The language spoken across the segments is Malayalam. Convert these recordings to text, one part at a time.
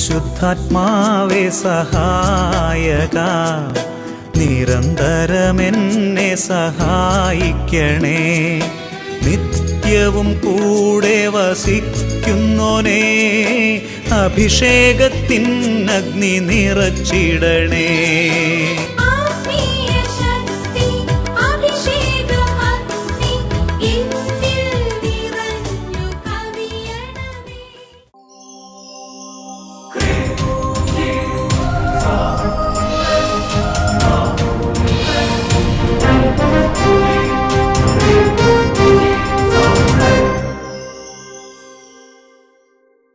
പരിശുദ്ധാത്മാവേ സഹായക, നിരന്തരമെന്നെ സഹായിക്കണേ. നിത്യവും കൂടെ വസിക്കുന്നോനേ, അഭിഷേകത്തിൻ അഗ്നി നിറച്ചിടണേ.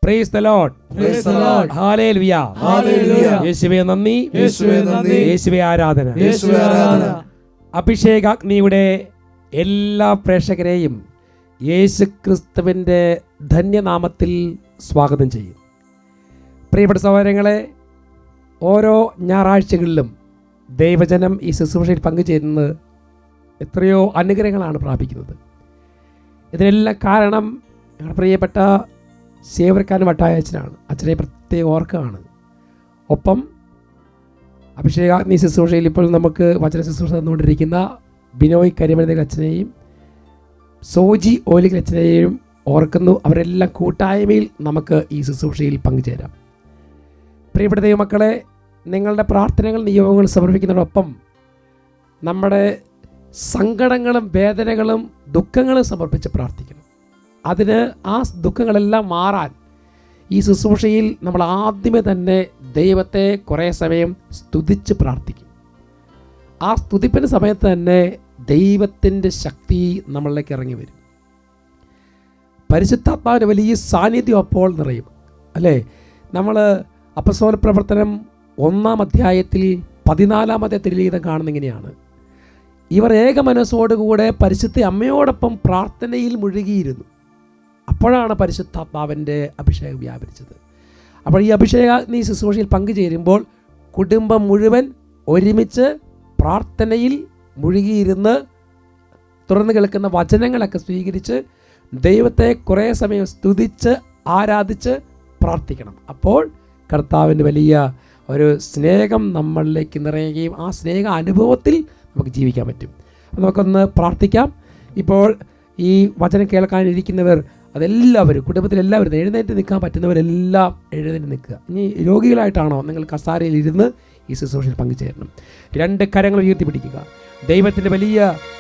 Praise the Lord. Praise the Lord. Hallelujah. Hallelujah. യേശുവേ നന്ദി, യേശുവേ നന്ദി, യേശുവേ ആരാധന. യേശുവേ ആരാധന. അഭിഷേകാഗ്നിയുടെ എല്ലാ പ്രേക്ഷകരെയും യേശുക്രിസ്തുവിൻ്റെ ധന്യനാമത്തിൽ സ്വാഗതം ചെയ്യും. പ്രിയപ്പെട്ട സഹോദരങ്ങളെ, ഓരോ ഞായറാഴ്ചകളിലും ദൈവജനം ഈ ശുശ്രൂഷയിൽ പങ്കുചേരുന്നത് എത്രയോ അനുഗ്രഹങ്ങളാണ് പ്രാപിക്കുന്നത്. ഇതിനെല്ലാം കാരണം ഞങ്ങളുടെ പ്രിയപ്പെട്ട സേവർക്കാൻ വട്ടായ അച്ഛനാണ്. അച്ഛനെ പ്രത്യേകം ഓർക്കുകയാണ്. ഒപ്പം അഭിഷേകാഗ്നി ശുശ്രൂഷയിൽ ഇപ്പോൾ നമുക്ക് വചന ശുശ്രൂഷ തന്നുകൊണ്ടിരിക്കുന്ന ബിനോയ് കരിമരുന്നേൽ അച്ഛനെയും സോജി ഓലിക്കൽ അച്ഛനെയും ഓർക്കുന്നു. അവരെല്ലാം കൂട്ടായ്മയിൽ നമുക്ക് ഈ ശുശ്രൂഷയിൽ പങ്കുചേരാം. പ്രിയപ്പെട്ട ദൈവമക്കളെ, നിങ്ങളുടെ പ്രാർത്ഥനകൾ നിയോഗങ്ങൾ സമർപ്പിക്കുന്നതോടൊപ്പം നമ്മുടെ സങ്കടങ്ങളും വേദനകളും ദുഃഖങ്ങളും സമർപ്പിച്ച് പ്രാർത്ഥിക്കണം. അതിന് ആ ദുഃഖങ്ങളെല്ലാം മാറാൻ ഈ ശുശ്രൂഷയിൽ നമ്മൾ ആദ്യമേ തന്നെ ദൈവത്തെ കുറേ സമയം സ്തുതിച്ച് പ്രാർത്ഥിക്കും. ആ സ്തുതിപ്പിൻ്റെ സമയത്ത് തന്നെ ദൈവത്തിൻ്റെ ശക്തി നമ്മളിലേക്ക് ഇറങ്ങി വരും. പരിശുദ്ധാത്മാവിൻ്റെ വലിയ സാന്നിധ്യം അപ്പോൾ നിറയും, അല്ലേ? നമ്മൾ അപ്പസ്തോല പ്രവർത്തനം 1-ാം അധ്യായത്തിൽ 14-ാമത്തെ തിരുലിഖിതം കാണുന്ന ഇങ്ങനെയാണ്: ഇവർ ഏക മനസ്സോടുകൂടെ പരിശുദ്ധ അമ്മയോടൊപ്പം പ്രാർത്ഥനയിൽ മുഴുകിയിരുന്നു. അപ്പോഴാണ് പരിശുദ്ധാത്മാവിൻ്റെ അഭിഷേകം വ്യാപരിച്ചത്. അപ്പോൾ ഈ അഭിഷേകാഗ്നി ശുശ്രൂഷയിൽ പങ്കുചേരുമ്പോൾ കുടുംബം മുഴുവൻ ഒരുമിച്ച് പ്രാർത്ഥനയിൽ മുഴുകിയിരുന്ന് തുറന്നു കേൾക്കുന്ന വചനങ്ങളൊക്കെ സ്വീകരിച്ച് ദൈവത്തെ കുറേ സമയം സ്തുതിച്ച് ആരാധിച്ച് പ്രാർത്ഥിക്കണം. അപ്പോൾ കർത്താവിൻ്റെ വലിയ ഒരു സ്നേഹം നമ്മളിലേക്ക് നിറയുകയും ആ സ്നേഹ അനുഭവത്തിൽ നമുക്ക് ജീവിക്കാൻ പറ്റും. നമുക്കൊന്ന് പ്രാർത്ഥിക്കാം. ഇപ്പോൾ ഈ വചനം കേൾക്കാനിരിക്കുന്നവർ അതെല്ലാവരും, കുടുംബത്തിലെല്ലാവരും എഴുന്നേറ്റ് നിൽക്കാൻ പറ്റുന്നവരെല്ലാം എഴുന്നേറ്റ് നിൽക്കുക. ഇനി രോഗികളായിട്ടാണോ നിങ്ങൾ കസാരയിൽ ഇരുന്ന് ഈ ശുശ്രൂഷയിൽ പങ്കുചേരണം. 2 കരങ്ങൾ ഉയർത്തിപ്പിടിക്കുക. ദൈവത്തിൻ്റെ വലിയ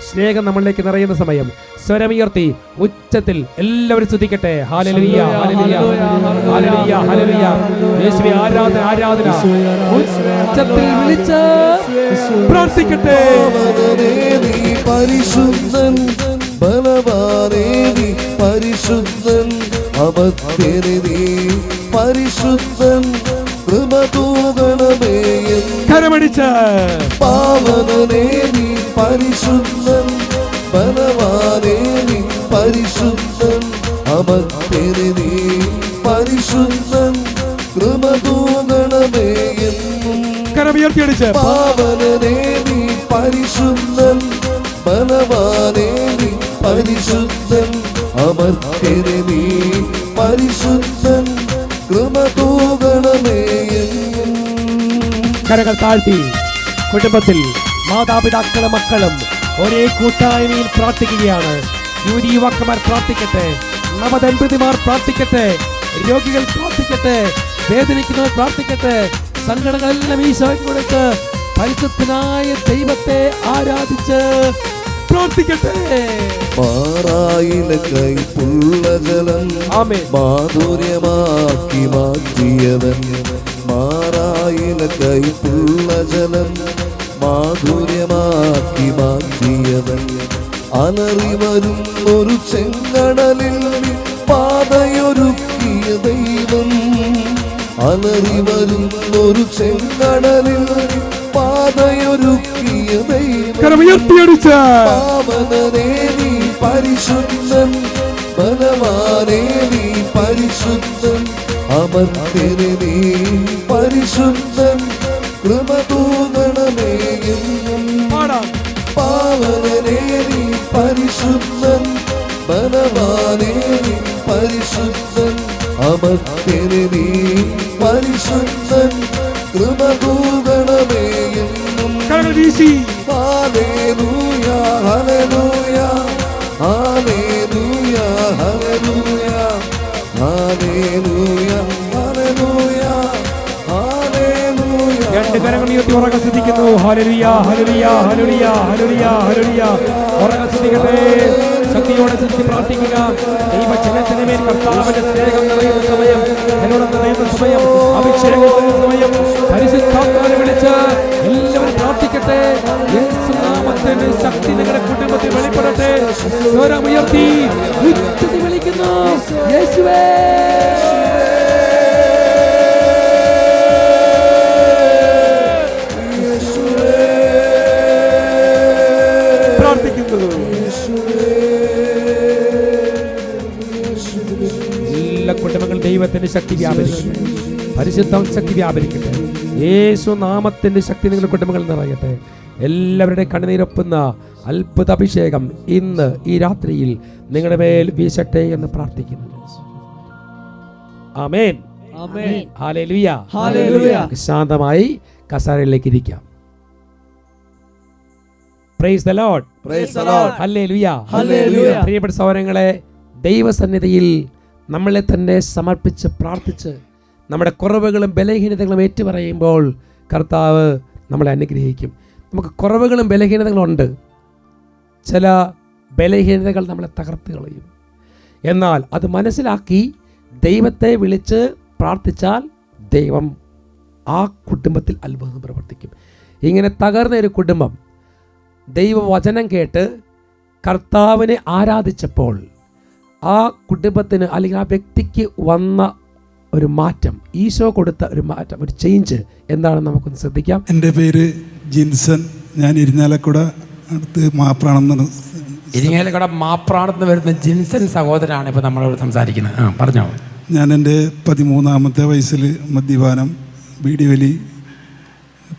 സ്നേഹം നമ്മളിലേക്ക് നിറയുന്ന സമയം സ്വരമുയർത്തി ഉച്ചത്തിൽ എല്ലാവരും സ്തുതിക്കട്ടെ. ഹല്ലേലൂയ, ഹല്ലേലൂയ, ഹല്ലേലൂയ, ഹല്ലേലൂയ. യേശുവേ ആരാധന, ആരാധന. ഉച്ചത്തിൽ വിളിച്ച് പ്രാർത്ഥിക്കട്ടെ. പരിശുദ്ധൻ ബലവാനേ നീ, പരിശുദ്ധൻ അമർത്യനേ നീ, പരിശുദ്ധൻ കൃപ തൂകണമേ കരമടിച്ച്. പാവനനേ നീ, പരിശുദ്ധൻ ബലവാനേ നീ, പരിശുദ്ധൻ അമർത്യനേ നീ, പരിശുദ്ധൻ കൃപ തൂകണമേ എന്നും. കരമുയർത്തിയടിച്ച്. പാവനനേ നീ, പരിശുദ്ധൻ ബലവാനേ നീ, പരിശുദ്ധൻ അമർത്യനേ നീ, പരിശുദ്ധൻ കൃപ തൂകണമേ എന്നും. കരങ്ങൾ താഴ്ത്തി കുടുംബത്തിൽ മാതാപിതാക്കളും മക്കളും ഒരേ കൂട്ടായ്മയിൽ പ്രാർത്ഥിക്കുകയാണ്. യുവതിയുവാക്കന്മാർ പ്രാർത്ഥിക്കട്ടെ, നവദമ്പതിമാർ പ്രാർത്ഥിക്കട്ടെ, രോഗികൾ പ്രാർത്ഥിക്കട്ടെ, വേദനിക്കുന്നവർ പ്രാർത്ഥിക്കട്ടെ. സങ്കടങ്ങളെല്ലാം ഈശോയ്ക്ക് കൊടുത്ത് പരിശുദ്ധനായ ദൈവത്തെ ആരാധിച്ച് പ്രാർത്ഥിക്കട്ടെ. മാറായില കൈപ്പുള്ള ജലം മാധുര്യമാക്കി മാറ്റിയവൻ, മാറായില കൈപ്പുള്ള ജലം മാധുര്യമാക്കി മാറ്റിയവൻ, അലറി വരും ഒരു ചെങ്കടലിൽ പാതയൊരുക്കിയ ദൈവം, അലറി വരും ഒരു ചെങ്കടലിൽ പാതയൊരുക്കിയ ദൈവം. പാവനനേ നീ, പരിശുദ്ധൻ ബലവാനേ നീ, പരിശുദ്ധൻ അമർത്യനേ നീ, പരിശുദ്ധൻ കൃപ തൂകണമേ എന്നും. പാവനനേ നീ, പരിശുദ്ധൻ ബലവാനേ നീ, പരിശുദ്ധൻ അമർത്യന് നീ പരിശുദ്ധൻ കൃപ തൂകണമേ എന്നും ഹല്ലേലൂയ ഹല്ലേലൂയ ഹല്ലേലൂയ ഹല്ലേലൂയ ഹല്ലേലൂയ ഹല്ലേലൂയ ഹല്ലേലൂയ. രണ്ട് കരങ്ങൾ ഉയർത്തി ഉറക്കെ സ്തുതിക്കുന്നു. ഹല്ലേലൂയ ഹല്ലേലൂയ ഹല്ലേലൂയ ഹല്ലേലൂയ ഹല്ലേലൂയ. ഉറക്കെ സ്തുതിക്കട്ടെ. ശക്തിയോടെ സ്തുതി പ്രാർത്ഥിക്കുക. ദൈവജനത്തിന് മേൽ കർത്താവിന്റെ സ്നേഹം നിറയുന്ന സമയം, എന്നോട് നിറയുന്ന സമയം, അഭിഷേകത്തിന്റെ സമയം. പരിശുദ്ധാത്മാവിനെ വിളിച്ച് എല്ലാവരും പ്രാർത്ഥിക്കട്ടെ. യേശുനാമത്തിന്റെ ശക്തി നിങ്ങളുടെ കുടുംബത്തിൽ വെളിപ്പെടട്ടെ. സ്വരമുയർത്തി ഉച്ചത്തിൽ വിളിക്കുന്നു, യേശുവേ. എല്ലാ കുടുംബങ്ങളും ദൈവത്തിന്റെ ശക്തി വ്യാപരിക്കട്ടെ. പരിശുദ്ധ ശക്തി വ്യാപരിക്കട്ടെ. യേശു നാമത്തിന്റെ ശക്തി നിങ്ങളുടെ കുടുംബങ്ങളിൽ നിറയട്ടെ. എല്ലാവരുടെ കണ്ണുനീരൊപ്പുന്ന അത്ഭുത അഭിഷേകം ഇന്ന് ഈ രാത്രിയിൽ നിങ്ങളുടെ മേൽ വീശട്ടെ എന്ന് പ്രാർത്ഥിക്കുന്നു. ആമേൻ. ഹല്ലേലൂയ. ശാന്തമായി കസാരയിലേക്ക് ഇരിക്കാം. Praise the Lord. ഹല്ലേലൂയ. പ്രിയപ്പെട്ട സഹോദരങ്ങളെ, ദൈവസന്നിധിയിൽ നമ്മളെ തന്നെ സമർപ്പിച്ച് പ്രാർത്ഥിച്ച് നമ്മുടെ കുറവുകളും ബലഹീനതകളും ഏറ്റുപറയുമ്പോൾ കർത്താവ് നമ്മളെ അനുഗ്രഹിക്കും. നമുക്ക് കുറവുകളും ബലഹീനതകളും ഉണ്ട്. ചില ബലഹീനതകൾ നമ്മളെ തകർത്ത് കളയും. എന്നാൽ അത് മനസ്സിലാക്കി ദൈവത്തെ വിളിച്ച് പ്രാർത്ഥിച്ചാൽ ദൈവം ആ കുടുംബത്തിൽ അത്ഭുതം പ്രവർത്തിക്കും. ഇങ്ങനെ തകർന്ന ഒരു കുടുംബം ദൈവവചനം കേട്ട് കർത്താവിനെ ആരാധിച്ചപ്പോൾ ആ കുടുംബത്തിന് അല്ലെങ്കിൽ ആ വ്യക്തിക്ക് വന്ന ഒരു മാറ്റം, ഈശോ കൊടുത്ത ഒരു മാറ്റം, ഒരു ചേഞ്ച് എന്താണെന്ന് നമുക്കൊന്ന് ശ്രദ്ധിക്കാം. എൻ്റെ പേര് ജിൻസൺ. ഞാൻ ഇരിഞ്ഞാലക്കുട അടുത്ത് മാപ്രാണെന്നാണ്. ഇരിങ്ങാലക്കുട മാപ്രാണത്ത് വരുന്ന ജിൻസൺ സഹോദരനാണ് ഇപ്പോൾ നമ്മളോട് സംസാരിക്കുന്നത്. പറഞ്ഞോ. ഞാൻ എൻ്റെ 13ാമത്തെ വയസ്സിൽ മദ്യപാനം, ബീഡി വലി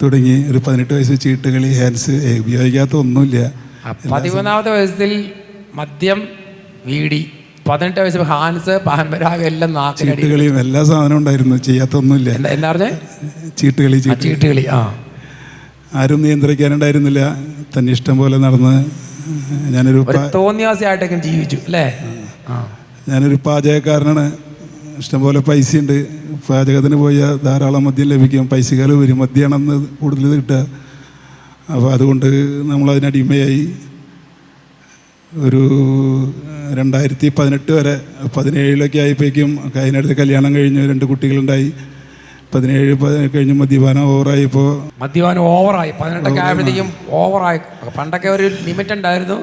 തുടങ്ങി. ഒരു 18 വയസ്സ് ചീട്ടുകളി, ഹാൻസ് ഉപയോഗിക്കാത്ത ഒന്നുമില്ല. 13ാമത്തെ വയസ്സിൽ മദ്യം, വീടി, 18 വയസ്സ് ഹാൻസ്, പാമ്പരാഗം, എല്ലാം ചീട്ടുകളിയും എല്ലാ സാധനവും ഉണ്ടായിരുന്നു. ചെയ്യാത്ത ഒന്നുമില്ല. എന്താ പറഞ്ഞേ? ചീട്ടുകളി. ആരും നിയന്ത്രിക്കാനുണ്ടായിരുന്നില്ല. തന്നെ ഇഷ്ടം പോലെ നടന്ന് ഞാനൊരു തോന്നിയാസിയായിട്ടൊക്കെ ജീവിച്ചു അല്ലേ? ഞാനൊരു പാചകക്കാരനാണ്. ഇഷ്ടംപോലെ പൈസയുണ്ട്. പാചകത്തിന് പോയാൽ ധാരാളം മദ്യം ലഭിക്കും. പൈസക്കാർ വരും. മദ്യമാണെന്ന് കൂടുതൽ കിട്ടുക. അപ്പോൾ അതുകൊണ്ട് നമ്മളതിനടിമയായി. ഒരു 2018 വരെ, 17 ആയപ്പോഴേക്കും അതിനടുത്ത് കല്യാണം കഴിഞ്ഞു. 2 കുട്ടികളുണ്ടായി. 17 കഴിഞ്ഞ് മദ്യപാനം ഓവറായി. ഇപ്പോൾ മദ്യപാനം ഓവറായി. 18 ആയപ്പോഴത്തേക്കും ഓവറായി. പണ്ടൊക്കെ ഒരു ലിമിറ്റ് ഉണ്ടായിരുന്നു.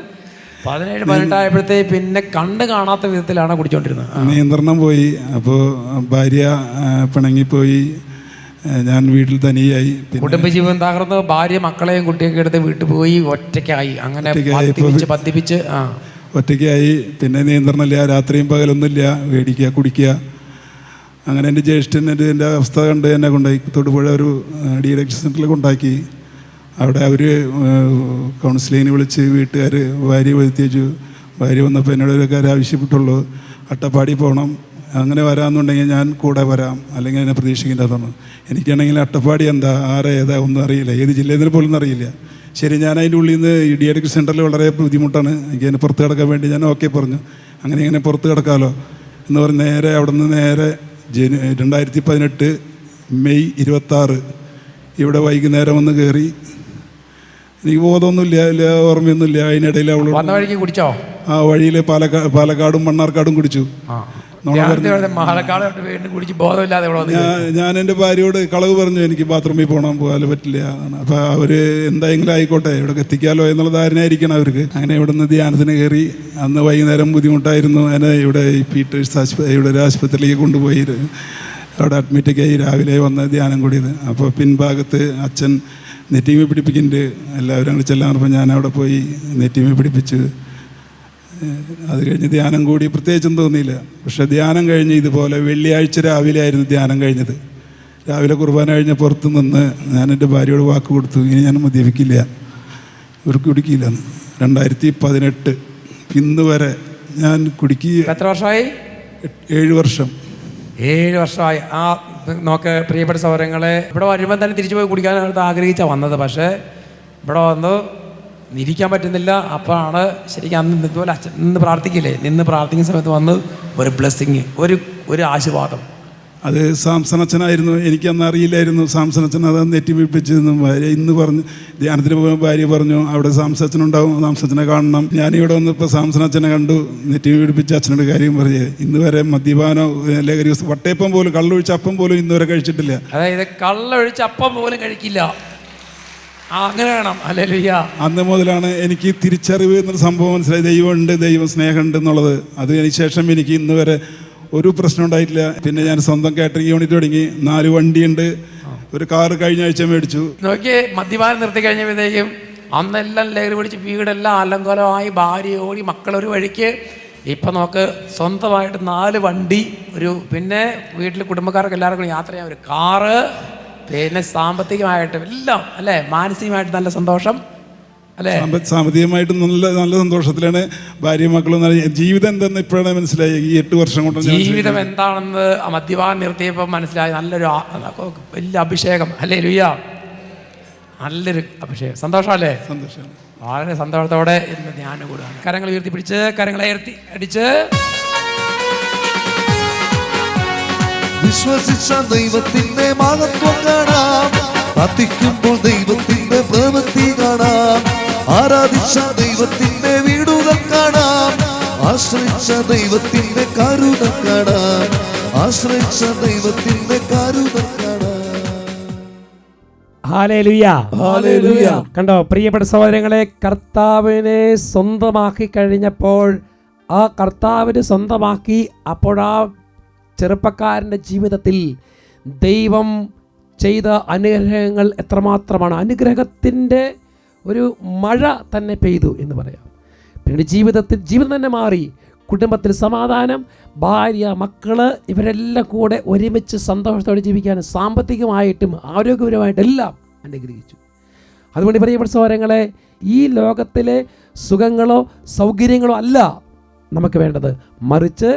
17-18 ആയപ്പോഴത്തേക്ക് പിന്നെ കണ്ട് കാണാത്ത വിധത്തിലാണ് കുടിച്ചോണ്ടിരുന്നത്. നിയന്ത്രണം പോയി. അപ്പോൾ ഭാര്യ പിണങ്ങിപ്പോയി. ഞാൻ വീട്ടിൽ തനിയായി. കുടുംബജീവൻ തകർന്ന് ഭാര്യ മക്കളെയും കുട്ടിയൊക്കെ എടുത്ത് വീട്ടിൽ പോയി ഒറ്റയ്ക്കായി. അങ്ങനെ പത്തിപ്പിച്ച് ഒറ്റയ്ക്കായി. പിന്നെ നിയന്ത്രണമില്ല. രാത്രിയും പകലൊന്നുമില്ല. മേടിക്കുക, കുടിക്കുക. അങ്ങനെ എൻ്റെ ജ്യേഷ്ഠൻ എൻ്റെ അവസ്ഥ കണ്ട് എന്നെ കൊണ്ടായി തൊടുപുഴ ഒരു ഡീഅഡിക്ഷൻ സെൻ്ററിൽ കൊണ്ടാക്കി. അവിടെ അവർ കൗൺസിലിങ്ങിന് വിളിച്ച് വീട്ടുകാർ ഭാര്യ വരുത്തിച്ചു. ഭാര്യ വന്നപ്പോൾ എന്നോട് ഒരു കാര്യം ആവശ്യപ്പെട്ടുള്ളൂ, അട്ടപ്പാടി പോകണം. അങ്ങനെ വരാമെന്നുണ്ടെങ്കിൽ ഞാൻ കൂടെ വരാം, അല്ലെങ്കിൽ എന്നെ പ്രതീക്ഷിക്കേണ്ടതാണ്. എനിക്കാണെങ്കിൽ അട്ടപ്പാടി എന്താ, ആരെ ഏതാ ഒന്നും അറിയില്ല. ഏത് ജില്ലയിൽ പോലും അറിയില്ല. ശരി, ഞാൻ അതിൻ്റെ ഉള്ളിൽ നിന്ന് ഈ ഡീഅഡിക്ഷൻ സെൻ്ററിൽ വളരെ ബുദ്ധിമുട്ടാണ്. എനിക്ക് അതിന് പുറത്ത് കിടക്കാൻ വേണ്ടി ഞാൻ ഓക്കെ പറഞ്ഞു. അങ്ങനെ പുറത്ത് കിടക്കാമല്ലോ എന്ന് പറഞ്ഞ് നേരെ അവിടെ നിന്ന് നേരെ 2018 മെയ് 26 ഇവിടെ വൈകുന്നേരം വന്ന് കയറി. എനിക്ക് ബോധമൊന്നുമില്ല, ഓർമ്മയൊന്നുമില്ല. അതിനിടയിൽ അവൾ കുടിച്ചോ? ആ വഴിയിൽ പാലക്കാടും മണ്ണാർക്കാടും കുടിച്ചു. ഞാൻ എൻ്റെ ഭാര്യയോട് കളവ് പറഞ്ഞു, എനിക്ക് ബാത്റൂമിൽ പോകാൻ പറ്റില്ല. അപ്പോൾ അവർ എന്തായെങ്കിലും ആയിക്കോട്ടെ, ഇവിടെ എത്തിക്കാമല്ലോ എന്നുള്ള ധാരണയായിരിക്കണം അവർക്ക്. അങ്ങനെ ഇവിടെ നിന്ന് ധ്യാനത്തിന് കയറി. അന്ന് വൈകുന്നേരം ബുദ്ധിമുട്ടായിരുന്നു. എന്നെ ഇവിടെ ഈ പീറ്റേഴ്സ് ഇവിടെ ഒരു ആശുപത്രിയിലേക്ക് കൊണ്ടുപോയി അവിടെ അഡ്മിറ്റൊക്കെ ആയി. രാവിലെ വന്ന് ധ്യാനം കൂടിയത്. അപ്പോൾ പിൻഭാഗത്ത് അച്ഛൻ നെറ്റിമി പിടിപ്പിക്കുന്നുണ്ട്. എല്ലാവരും അങ്ങോട്ട് ചെല്ലാൻ പറഞ്ഞപ്പോൾ ഞാൻ അവിടെ പോയി നെറ്റിമി പിടിപ്പിച്ച്. അത് കഴിഞ്ഞ് ധ്യാനം കൂടി. പ്രത്യേകിച്ചൊന്നും തോന്നിയില്ല. പക്ഷെ ധ്യാനം കഴിഞ്ഞ് ഇതുപോലെ വെള്ളിയാഴ്ച രാവിലെ ആയിരുന്നു ധ്യാനം കഴിഞ്ഞത്. രാവിലെ കുർബാന കഴിഞ്ഞ പുറത്ത് നിന്ന് ഞാൻ എൻ്റെ ഭാര്യയോട് വാക്ക് കൊടുത്തു, ഇനി ഞാൻ മദ്യപിക്കില്ല, ഇവർക്ക് കുടിക്കില്ലെന്ന്. 2018 ഇന്ന് വരെ ഞാൻ കുടിക്കുക. എത്ര വർഷമായി? 7 വർഷം. 7 വർഷമായി. നമുക്ക് പ്രിയപ്പെട്ട സഹോദരങ്ങളെ, ഇവിടെ വരുമ്പോൾ തന്നെ തിരിച്ചു പോയി കുടിക്കാനായിട്ട് ആഗ്രഹിച്ചാണ് വന്നത്. പക്ഷേ ഇവിടെ വന്ന് ഇരിക്കാൻ പറ്റുന്നില്ല. അപ്പോഴാണ് ശരിക്കും അന്ന് ഇതുപോലെ അച്ഛൻ നിന്ന് പ്രാർത്ഥിക്കില്ലേ, നിന്ന് പ്രാർത്ഥിക്കുന്ന സമയത്ത് വന്ന് ഒരു ബ്ലെസ്സിങ്, ഒരു ആശീർവാദം. അത് സാംസൺ അച്ഛനായിരുന്നു. എനിക്കന്ന് അറിയില്ലായിരുന്നു സാംസൺ അച്ഛൻ അത് നെറ്റി പിടിപ്പിച്ചതെന്നും. ഭാര്യ ഇന്ന് പറഞ്ഞു, ധ്യാനത്തിന് പോകുമ്പോൾ ഭാര്യ പറഞ്ഞു അവിടെ സാംസൺ അച്ഛനുണ്ടാവും, സാംസൺ അച്ഛനെ കാണണം. ഞാനിവിടെ വന്നപ്പോൾ സാംസൺ അച്ഛനെ കണ്ടു, നെറ്റി പിടിപ്പിച്ച് അച്ഛനോട് കാര്യം പറഞ്ഞു. ഇന്ന് വരെ മദ്യപാനോ ലഹരി വട്ടയപ്പം പോലും, കള്ളൊഴിച്ച അപ്പം പോലും ഇന്ന് വരെ കഴിച്ചിട്ടില്ല. അതായത് കള്ളൊഴിച്ച അപ്പം പോലും കഴിക്കില്ല. അങ്ങനെ വേണം. ഹല്ലേലൂയ. അന്ന് മുതലാണ് എനിക്ക് തിരിച്ചറിവ് എന്നൊരു സംഭവം മനസ്സിലായി. ദൈവമുണ്ട്, ദൈവം സ്നേഹമുണ്ട് എന്നുള്ളത്. അതിന് ശേഷം എനിക്ക് ഇന്ന് വരെ ഒരു പ്രശ്നം ഉണ്ടായിട്ടില്ല. പിന്നെ ഞാൻ സ്വന്തം കാറ്ററിംഗ് യൂണിറ്റ് തുടങ്ങി. 4 വണ്ടിയുണ്ട്. ഒരു കാറ് കഴിഞ്ഞ ആഴ്ച മേടിച്ചു. നോക്കിയേ, മദ്യപാനം നിർത്തി കഴിഞ്ഞപ്പോഴത്തേക്കും അന്നെല്ലാം ലഹരി പിടിച്ച് വീടെല്ലാം അലങ്കോലമായി, ഭാര്യ ഓടി, മക്കളൊരു വഴിക്ക്. ഇപ്പം നമുക്ക് സ്വന്തമായിട്ട് 4 വണ്ടി, പിന്നെ വീട്ടിൽ കുടുംബക്കാർക്ക് എല്ലാവർക്കും യാത്ര ചെയ്യാൻ ഒരു കാറ്, പിന്നെ സാമ്പത്തികമായിട്ടും എല്ലാം അല്ലേ, മാനസികമായിട്ട് നല്ല സന്തോഷം അല്ലേ. സാമ്പത്തികമായിട്ട് നല്ല സന്തോഷത്തിലാണ്. ഭാര്യ മക്കളും ജീവിതം എന്തെന്ന് ഇപ്പോഴാണ് മനസ്സിലായി. ഈ 8 വർഷം കൊണ്ട് ജീവിതം എന്താണെന്ന് മദ്യപാനം നിർത്തിയപ്പോൾ മനസ്സിലായി. നല്ലൊരു വലിയ അഭിഷേകം. ഹല്ലേലൂയ. നല്ലൊരു അഭിഷേകം. സന്തോഷമല്ലേ? സന്തോഷം. വളരെ സന്തോഷത്തോടെ ഇന്ന് ധ്യാനം കൂടുകയാണ്. കരങ്ങൾ ഉയർത്തിപ്പിടിച്ച്, കരങ്ങളെ അടിച്ച് വിശ്വസിച്ച ദൈവത്തിന്റെ മഹത്വം കാണാം, പ്രാർത്ഥിക്കുമ്പോൾ ദൈവത്തിന്റെ പ്രവൃത്തി കാണാം, ആരാധിച്ച ദൈവത്തിന്റെ വീടുകൾ കാണാം, ആശ്രയിച്ച ദൈവത്തിന്റെ കരുണ കാണാം, ആശ്രയിച്ച ദൈവത്തിന്റെ കരുണ കാണാം. Hallelujah, hallelujah. കണ്ടോ പ്രിയപ്പെട്ട സഹോദരങ്ങളെ, കർത്താവിനെ സ്വന്തമാക്കി കഴിഞ്ഞപ്പോൾ, ആ കർത്താവിനെ സ്വന്തമാക്കി അപ്പോൾ ആ ചെറുപ്പക്കാരൻ്റെ ജീവിതത്തിൽ ദൈവം ചെയ്ത അനുഗ്രഹങ്ങൾ എത്രമാത്രമാണ്. അനുഗ്രഹത്തിൻ്റെ ഒരു മഴ തന്നെ പെയ്തു എന്ന് പറയാം. പിന്നീട് ജീവിതം തന്നെ മാറി. കുടുംബത്തിൽ സമാധാനം, ഭാര്യ, മക്കള് ഇവരെല്ലാം കൂടെ ഒരുമിച്ച് സന്തോഷത്തോടെ ജീവിക്കാൻ സാമ്പത്തികമായിട്ടും ആരോഗ്യപരമായിട്ടും എല്ലാം അനുഗ്രഹിച്ചു. അതുകൊണ്ട് പ്രിയപ്പെട്ട സഹോദരങ്ങളെ, ഈ ലോകത്തിലെ സുഖങ്ങളോ സൗകര്യങ്ങളോ അല്ല നമുക്ക് വേണ്ടത്, മറിച്ച്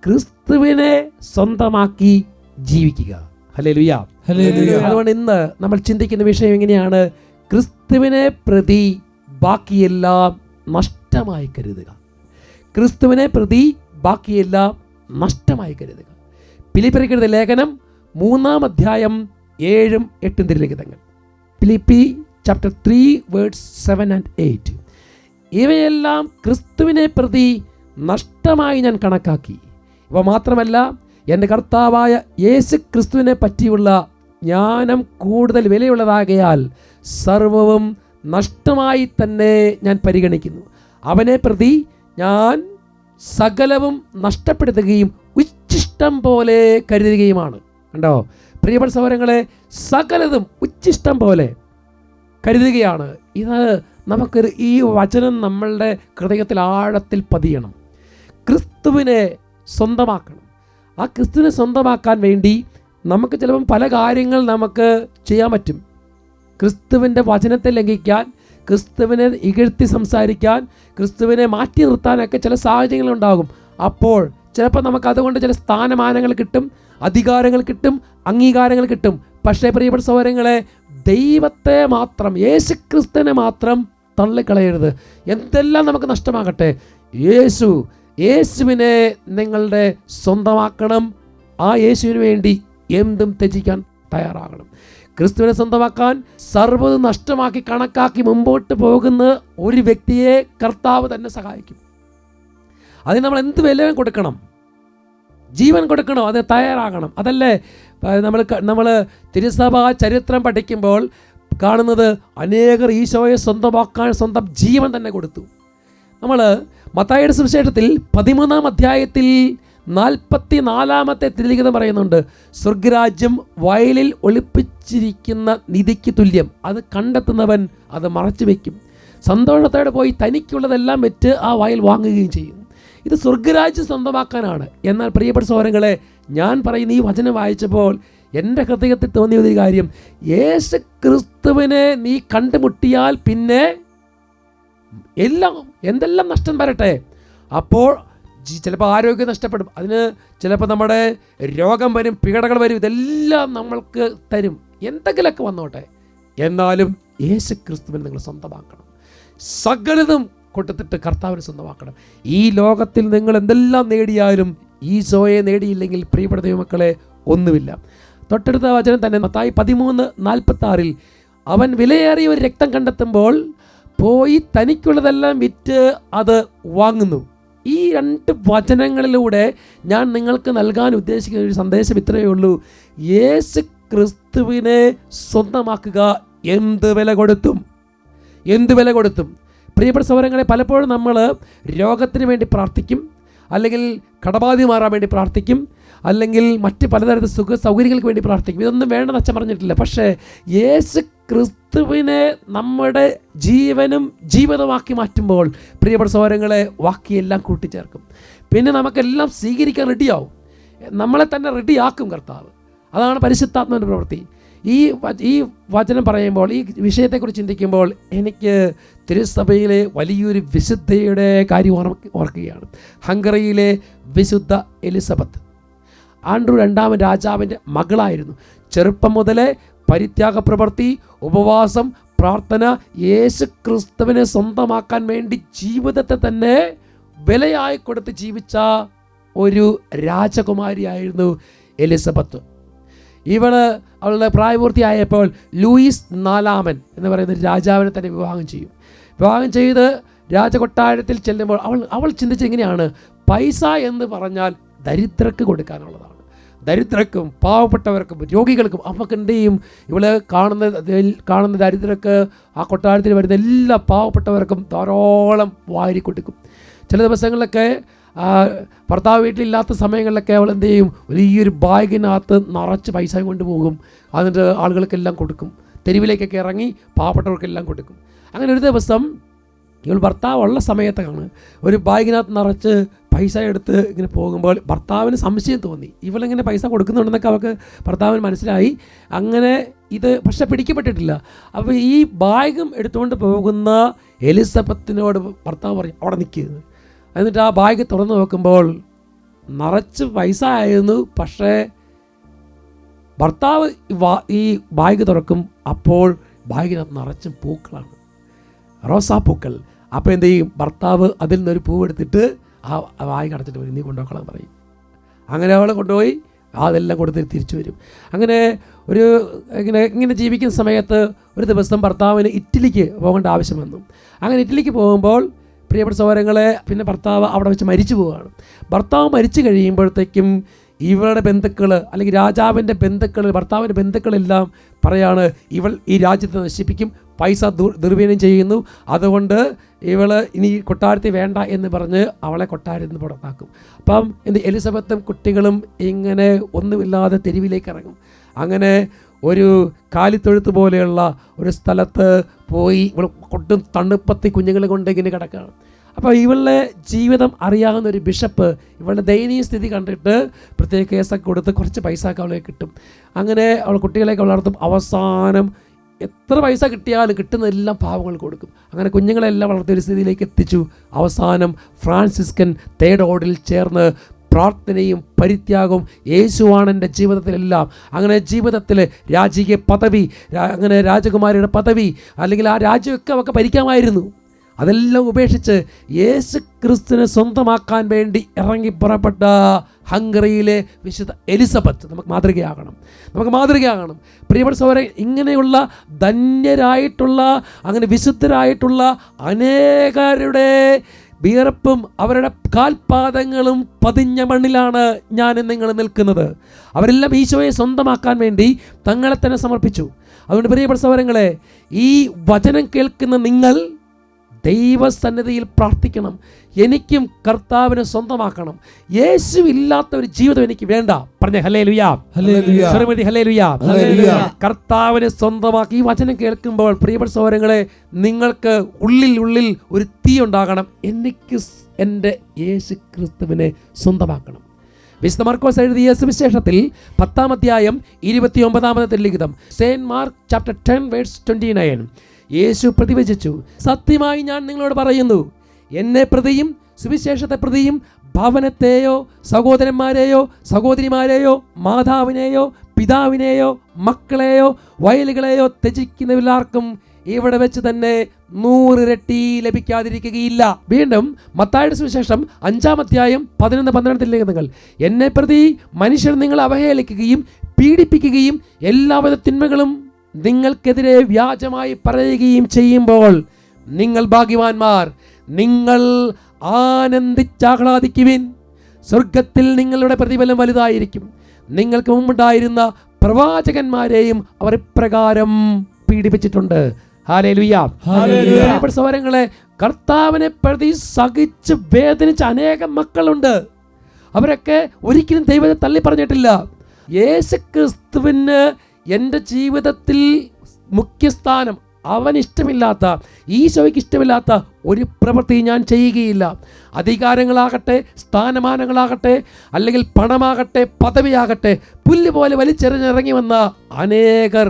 ക്രിസ്തുവിനെ സ്വന്തമാക്കി ജീവിക്കുക. Hallelujah, hallelujah. അതുകൊണ്ട് ഇന്ന് നമ്മൾ ചിന്തിക്കുന്ന വിഷയം എങ്ങനെയാണ്? ക്രിസ്തുവിനെ പ്രതി ബാക്കിയെല്ലാം നഷ്ടമായി കരുതുക. ക്രിസ്തുവിനെ പ്രതി ബാക്കിയെല്ലാം നഷ്ടമായി കരുതുക. ഫിലിപ്പിയർക്കെഴുതിയ ലേഖനം 3-ാം അധ്യായം 7-8 തിരുലിഖിതങ്ങൾ. Philippi chapter 3 words 7 and 8. ഇവയെല്ലാം ക്രിസ്തുവിനെ പ്രതി നഷ്ടമായി ഞാൻ കണക്കാക്കി. ഇവ മാത്രമല്ല, എൻ്റെ കർത്താവായ യേശു ക്രിസ്തുവിനെ പറ്റിയുള്ള ജ്ഞാനം കൂടുതൽ വിലയുള്ളതാകയാൽ സർവവും നഷ്ടമായി തന്നെ ഞാൻ പരിഗണിക്കുന്നു. അവനെ പ്രതി ഞാൻ സകലവും നഷ്ടപ്പെടുത്തുകയും ഉച്ഛിഷ്ടം പോലെ കരുതുകയുമാണ്. കണ്ടോ പ്രിയപ്പെട്ട സഹോദരങ്ങളെ, സകലതും ഉച്ഛിഷ്ടം പോലെ കരുതുകയാണ്. ഇത് നമുക്കൊരു ഈ വചനം നമ്മളുടെ ഹൃദയത്തിൽ ആഴത്തിൽ പതിയണം. ക്രിസ്തുവിനെ സ്വന്തമാക്കണം. ആ ക്രിസ്തുവിനെ സ്വന്തമാക്കാൻ വേണ്ടി നമുക്ക് ചിലപ്പം പല കാര്യങ്ങൾ നമുക്ക് ചെയ്യാൻ പറ്റും. ക്രിസ്തുവിൻ്റെ വചനത്തെ ലംഘിക്കാൻ, ക്രിസ്തുവിനെ ഇകഴ്ത്തി സംസാരിക്കാൻ, ക്രിസ്തുവിനെ മാറ്റി നിർത്താനൊക്കെ ചില സാഹചര്യങ്ങളുണ്ടാകും. അപ്പോൾ ചിലപ്പോൾ നമുക്ക് അതുകൊണ്ട് ചില സ്ഥാനമാനങ്ങൾ കിട്ടും, അധികാരങ്ങൾ കിട്ടും, അംഗീകാരങ്ങൾ കിട്ടും. പക്ഷേ പ്രിയപ്പെട്ട സഹോദരങ്ങളെ, ദൈവത്തെ മാത്രം, യേശുക്രിസ്തുവിനെ മാത്രം തള്ളിക്കളയരുത്. എന്തെല്ലാം നമുക്ക് നഷ്ടമാകട്ടെ, യേശുവിനെ നിങ്ങളുടെ സ്വന്തമാക്കണം. ആ യേശുവിന് വേണ്ടി എന്തും ത്യജിക്കാൻ തയ്യാറാകണം. ക്രിസ്തുവിനെ സ്വന്തമാക്കാൻ സർവ്വതും നഷ്ടമാക്കി കണക്കാക്കി മുമ്പോട്ട് പോകുന്ന ഒരു വ്യക്തിയെ കർത്താവ് തന്നെ സഹായിക്കും. അതിന് നമ്മൾ എന്ത് വില കൊടുക്കണം? ജീവൻ കൊടുക്കണോ? അത് തയ്യാറാകണം. അതല്ലേ നമ്മൾ തിരുസഭ ചരിത്രം പഠിക്കുമ്പോൾ കാണുന്നത്, അനേകർ ഈശോയെ സ്വന്തമാക്കാൻ സ്വന്തം ജീവൻ തന്നെ കൊടുത്തു. നമ്മൾ മത്തായിയുടെ സുവിശേഷത്തിൽ 13-ാം അധ്യായത്തിൽ 44-ാമത്തെ തിരുലിഖിതം പറയുന്നുണ്ട്, സ്വർഗരാജ്യം വയലിൽ ഒളിപ്പിച്ചിരിക്കുന്ന നിധിക്ക് തുല്യം, അത് കണ്ടെത്തുന്നവൻ അത് മറച്ചു വയ്ക്കും, സന്തോഷത്തോടെ പോയി തനിക്കുള്ളതെല്ലാം വെച്ച് ആ വയൽ വാങ്ങുകയും ചെയ്യും. ഇത് സ്വർഗരാജ്യം സ്വന്തമാക്കാനാണ്. എന്നാൽ പ്രിയപ്പെട്ട സഹോദരങ്ങളെ, ഞാൻ പറയുന്ന ഈ വചനം വായിച്ചപ്പോൾ എൻ്റെ ഹൃദയത്തിൽ തോന്നിയ ഒരു കാര്യം, യേശു ക്രിസ്തുവിനെ നീ കണ്ടുമുട്ടിയാൽ പിന്നെ എന്തെല്ലാം നഷ്ടം വരട്ടെ, അപ്പോൾ ചിലപ്പോൾ ആരോഗ്യം നഷ്ടപ്പെടും, അതിന് ചിലപ്പോൾ നമ്മുടെ രോഗം വരും, പീഡകൾ വരും, ഇതെല്ലാം നമ്മൾക്ക് തരും, എന്തെങ്കിലുമൊക്കെ വന്നോട്ടെ. എന്നാലും യേശു ക്രിസ്തുവിനെ നിങ്ങൾ സ്വന്തമാക്കണം. സകലതും കൊടുത്തിട്ട് കർത്താവിനെ സ്വന്തമാക്കണം. ഈ ലോകത്തിൽ നിങ്ങൾ എന്തെല്ലാം നേടിയാലും ഈശോയെ നേടിയില്ലെങ്കിൽ പ്രിയപ്പെട്ട ദൈവമക്കളെ ഒന്നുമില്ല. തൊട്ടടുത്ത വചനം തന്നെ മത്തായി 13:46 അവൻ വിലയേറിയ ഒരു രക്തം കണ്ടെത്തുമ്പോൾ പോയി തനിക്കുള്ളതെല്ലാം വിറ്റ് അത് വാങ്ങുന്നു. ഈ 2 വചനങ്ങളിലൂടെ ഞാൻ നിങ്ങൾക്ക് നൽകാൻ ഉദ്ദേശിക്കുന്ന ഒരു സന്ദേശം ഇത്രയേ ഉള്ളൂ. യേശു ക്രിസ്തുവിനെ സ്വന്തമാക്കുക. എന്ത് വില കൊടുത്തും, എന്ത് വില കൊടുത്തും. പ്രിയപ്പെട്ട സഹോദരങ്ങളെ, പലപ്പോഴും നമ്മൾ രോഗത്തിന് വേണ്ടി പ്രാർത്ഥിക്കും, അല്ലെങ്കിൽ കടബാധ്യത മാറാൻ വേണ്ടി പ്രാർത്ഥിക്കും, അല്ലെങ്കിൽ മറ്റ് പലതരത്തിൽ സുഖ സൗകര്യങ്ങൾക്ക് വേണ്ടി പ്രാർത്ഥിക്കും. ഇതൊന്നും വേണ്ടെന്ന് അച്ഛൻ പറഞ്ഞിട്ടില്ല. പക്ഷേ യേശു ക്രിസ്തുവിനെ നമ്മുടെ ജീവനും ജീവിതമാക്കി മാറ്റുമ്പോൾ പ്രിയപ്പെട്ട സഹോദരങ്ങളെ ബാക്കിയെല്ലാം കൂട്ടിച്ചേർക്കും. പിന്നെ നമുക്കെല്ലാം സ്വീകരിക്കാൻ റെഡിയാവും, നമ്മളെ തന്നെ റെഡിയാക്കും കർത്താവ്. അതാണ് പരിശുദ്ധാത്മാവിൻ്റെ പ്രവൃത്തി. ഈ വചനം പറയുമ്പോൾ, ഈ വിഷയത്തെക്കുറിച്ച് ചിന്തിക്കുമ്പോൾ എനിക്ക് തിരുസഭയിലെ വലിയൊരു വിശുദ്ധയുടെ കാര്യം ഓർക്കുകയാണ്. ഹംഗറിയിലെ വിശുദ്ധ എലിസബത്ത് ആൻഡ്രൂ 2 രാജാവിൻ്റെ മകളായിരുന്നു. ചെറുപ്പം മുതലേ പരിത്യാഗ പ്രവൃത്തി, ഉപവാസം, പ്രാർത്ഥന, യേശു ക്രിസ്തുവിനെ സ്വന്തമാക്കാൻ വേണ്ടി ജീവിതത്തെ തന്നെ വിലയായി കൊടുത്ത് ജീവിച്ച ഒരു രാജകുമാരിയായിരുന്നു എലിസബത്ത്. അവളുടെ പ്രായപൂർത്തിയായപ്പോൾ ലൂയിസ് 4 എന്ന് പറയുന്ന രാജാവിനെ തന്നെ വിവാഹം ചെയ്യും. വിവാഹം ചെയ്ത് രാജകൊട്ടാരത്തിൽ ചെല്ലുമ്പോൾ അവൾ ചിന്തിച്ചത് എങ്ങനെയാണ്? പൈസ എന്ന് പറഞ്ഞാൽ ദരിദ്രർക്ക് കൊടുക്കാനുള്ളതാണ്. ദരിദ്രർക്കും പാവപ്പെട്ടവർക്കും രോഗികൾക്കും അവർക്ക് എന്ത് ചെയ്യും? ഇവള് കാണുന്ന ദരിദ്രർക്ക്, ആ കൊട്ടാരത്തിൽ വരുന്ന എല്ലാ പാവപ്പെട്ടവർക്കും ധാരാളം വാരി കൊടുക്കും. ചില ദിവസങ്ങളിലൊക്കെ ഭർത്താവ് വീട്ടിലില്ലാത്ത സമയങ്ങളിലൊക്കെ അവൾ എന്ത് ചെയ്യും? വലിയൊരു ബാഗിനകത്ത് നിറച്ച് പൈസ കൊണ്ടുപോകും. എന്നിട്ട് ആളുകൾക്കെല്ലാം കൊടുക്കും. തെരുവിലേക്കൊക്കെ ഇറങ്ങി പാവപ്പെട്ടവർക്കെല്ലാം കൊടുക്കും. അങ്ങനെ ഒരു ദിവസം ഇവൾ ഭർത്താവ് ഉള്ള സമയത്താണ് ഒരു ബാഗിനകത്ത് നിറച്ച് പൈസ എടുത്ത് ഇങ്ങനെ പോകുമ്പോൾ ഭർത്താവിന് സംശയം തോന്നി. ഇവളിങ്ങനെ പൈസ കൊടുക്കുന്നുണ്ടെന്നൊക്കെ അവൾക്ക് ഭർത്താവിന് മനസ്സിലായി. അങ്ങനെ ഇത് പക്ഷെ പിടിക്കപ്പെട്ടിട്ടില്ല. അപ്പോൾ ഈ ബാഗും എടുത്തുകൊണ്ട് പോകുന്ന എലിസബത്തിനോട് ഭർത്താവ് പറയും, അവിടെ നിൽക്കുന്നത്. എന്നിട്ട് ആ ബാഗ് തുറന്നു നോക്കുമ്പോൾ നിറച്ച് പൈസ ആയിരുന്നു. പക്ഷേ ഭർത്താവ് ഈ ബാഗ് തുറക്കും, അപ്പോൾ ബാഗിനകത്ത് നിറച്ചും പൂക്കളാണ്, റോസാപ്പൂക്കൾ. അപ്പോൾ എന്ത് ചെയ്യും? ഭർത്താവ് അതിൽ നിന്നൊരു പൂവെടുത്തിട്ട് ആ ബാഗ് അടച്ചിട്ട് വരും, നീ കൊണ്ടുപോക്കണം പറയും. അങ്ങനെ അവളെ കൊണ്ടുപോയി അതെല്ലാം കൊടുത്തിട്ട് തിരിച്ചു വരും. അങ്ങനെ ഇങ്ങനെ ജീവിക്കുന്ന സമയത്ത് ഒരു ദിവസം ഭർത്താവിന് ഇറ്റലിക്ക് പോകേണ്ട ആവശ്യം വന്നു. അങ്ങനെ ഇറ്റലിക്ക് പോകുമ്പോൾ പ്രിയപ്പെട്ട സഹോദരങ്ങളെ, പിന്നെ ഭർത്താവ് അവിടെ വെച്ച് മരിച്ചു പോവുകയാണ്. ഭർത്താവ് മരിച്ചു കഴിയുമ്പോഴത്തേക്കും ഇവളുടെ ബന്ധുക്കൾ, അല്ലെങ്കിൽ രാജാവിൻ്റെ ബന്ധുക്കൾ, ഭർത്താവിൻ്റെ ബന്ധുക്കളെല്ലാം പറയാണ്, ഇവൾ ഈ രാജ്യത്തെ നശിപ്പിക്കും, പൈസ ദുർവിനിയോഗം ചെയ്യുന്നു, അതുകൊണ്ട് ഇവൾ ഇനി കൊട്ടാരത്തിൽ വേണ്ട എന്ന് പറഞ്ഞ് അവളെ കൊട്ടാരത്തിൽ നിന്ന് പുറത്താക്കും. അപ്പം എലിസബത്തും കുട്ടികളും ഇങ്ങനെ ഒന്നുമില്ലാതെ തെരുവിലേക്ക് ഇറങ്ങും. അങ്ങനെ ഒരു കാലിത്തൊഴുത്ത് പോലെയുള്ള ഒരു സ്ഥലത്ത് പോയി ഇവൾ കൊട്ടും തണുപ്പത്തി കുഞ്ഞുങ്ങളെ കൊണ്ട് ഇങ്ങനെ കിടക്കുകയാണ്. അപ്പോൾ ഇവളുടെ ജീവിതം അറിയാവുന്ന ഒരു ബിഷപ്പ് ഇവളുടെ ദയനീയ സ്ഥിതി കണ്ടിട്ട് പ്രത്യേക കേസൊക്കെ കൊടുത്ത് കുറച്ച് പൈസ ഒക്കെ അവളെ കിട്ടും. അങ്ങനെ അവൾ കുട്ടികളെയൊക്കെ വളർത്തും. അവസാനം എത്ര പൈസ കിട്ടിയാലും കിട്ടുന്നതെല്ലാം പാവങ്ങൾ കൊടുക്കും. അങ്ങനെ കുഞ്ഞുങ്ങളെല്ലാം വളർത്തിയൊരു സ്ഥിതിയിലേക്ക് എത്തിച്ചു. അവസാനം ഫ്രാൻസിസ്കൻ തേർഡ് ഓർഡറിൽ ചേർന്ന് പ്രാർത്ഥനയും പരിത്യാഗവും യേശുവാണ് എൻ്റെ ജീവിതത്തിലെല്ലാം. അങ്ങനെ ജീവിതത്തിൽ രാജകീയ പദവി, അങ്ങനെ രാജകുമാരിയുടെ പദവി, അല്ലെങ്കിൽ ആ രാജ്യമൊക്കെ അവർക്ക് ഭരിക്കാമായിരുന്നു. അതെല്ലാം ഉപേക്ഷിച്ച് യേശു ക്രിസ്തുവിനെ സ്വന്തമാക്കാൻ വേണ്ടി ഇറങ്ങി പുറപ്പെട്ട ഹംഗറിയിലെ വിശുദ്ധ എലിസബത്ത് നമുക്ക് മാതൃകയാകണം. പ്രിയപ്പെട്ട സഹോദരൻ, ഇങ്ങനെയുള്ള ധന്യരായിട്ടുള്ള, അങ്ങനെ വിശുദ്ധരായിട്ടുള്ള അനേകരുടെ വിയർപ്പും അവരുടെ കാൽപാദങ്ങളും പതിഞ്ഞ മണ്ണിലാണ് ഞാൻ നിങ്ങൾ നിൽക്കുന്നത്. അവരെല്ലാം ഈശോയെ സ്വന്തമാക്കാൻ വേണ്ടി തങ്ങളെ തന്നെ സമർപ്പിച്ചു. അതുകൊണ്ട് പ്രിയപ്പെട്ട സഹോദരങ്ങളെ, ഈ വചനം കേൾക്കുന്ന നിങ്ങൾ ദൈവസന്നിധിയിൽ പ്രാർത്ഥിക്കണം. എനിക്കും കർത്താവിനെ സ്വന്തമാക്കണം. യേശു ഇല്ലാത്ത ഒരു ജീവിതം എനിക്ക് വേണ്ട. പറഞ്ഞ ഹല്ലേലൂയ, ഹല്ലേലൂയ. കർത്താവിനെ സ്വന്തമാക്കി ഈ വചനം കേൾക്കുമ്പോൾ പ്രിയപ്പെട്ട സഹോദരങ്ങളെ, നിങ്ങൾക്ക് ഉള്ളിൽ ഒരു തീ ഉണ്ടാകണം. എനിക്ക് എൻ്റെ യേശു ക്രിസ്തുവിനെ സ്വന്തമാക്കണം. വിശുദ്ധ മർക്കോസ് എഴുതിയ സുവിശേഷത്തിൽ 10-ാം അധ്യായം 29-ാമത്തെ ലിഖിതം, സെയിന്റ് മാർക്ക് ചാപ്റ്റർ 10 വേഴ്സ് 29, യേശു പ്രതിവചിച്ചു, സത്യമായി ഞാൻ നിങ്ങളോട് പറയുന്നു, എന്നെ പ്രതിയും സുവിശേഷത്തെ പ്രതിയും ഭവനത്തെയോ സഹോദരന്മാരെയോ സഹോദരിമാരെയോ മാതാവിനെയോ പിതാവിനെയോ മക്കളെയോ വയലുകളെയോ ത്യജിക്കുന്നവരാർക്കും ഇവിടെ വെച്ച് തന്നെ 100 ഇരട്ടി ലഭിക്കാതിരിക്കുകയില്ല. വീണ്ടും മത്തായിയുടെ സുവിശേഷം 5-ാം അധ്യായം 11-12 നിങ്ങൾ, എന്നെ പ്രതി മനുഷ്യർ നിങ്ങളെ അവഹേളിക്കുകയും പീഡിപ്പിക്കുകയും എല്ലാവിധ തിന്മകളും നിങ്ങൾക്കെതിരെ വ്യാജമായി പറയുകയും ചെയ്യുമ്പോൾ നിങ്ങൾ ഭാഗ്യവാന്മാർ, നിങ്ങൾ ആനന്ദിച്ചാഹ്ലാദിക്കുവിൻ, സ്വർഗത്തിൽ നിങ്ങളുടെ പ്രതിഫലം വലുതായിരിക്കും. നിങ്ങൾക്ക് മുമ്പുണ്ടായിരുന്ന പ്രവാചകന്മാരെയും അവർ ഇപ്രകാരം പീഡിപ്പിച്ചിട്ടുണ്ട്. ഹല്ലേലൂയ. പ്രിയപ്പെട്ട സഹോദരങ്ങളെ, കർത്താവിനെ പ്രതി സഹിച്ച് വേദനിച്ച അനേകം മക്കളുണ്ട്. അവരൊക്കെ ഒരിക്കലും ദൈവത്തെ തള്ളി പറഞ്ഞിട്ടില്ല. യേശുക്രിസ്തുവിന് എൻ്റെ ജീവിതത്തിൽ മുഖ്യസ്ഥാനം, അവൻ ഇഷ്ടമില്ലാത്ത, ഈശോയ്ക്ക് ഇഷ്ടമില്ലാത്ത ഒരു പ്രവൃത്തി ഞാൻ ചെയ്യുകയില്ല. അധികാരങ്ങളാകട്ടെ, സ്ഥാനമാനങ്ങളാകട്ടെ, അല്ലെങ്കിൽ പണമാകട്ടെ, പദവിയാകട്ടെ, പുല്ല് പോലെ വലിച്ചെറിഞ്ഞിറങ്ങി വന്ന അനേകർ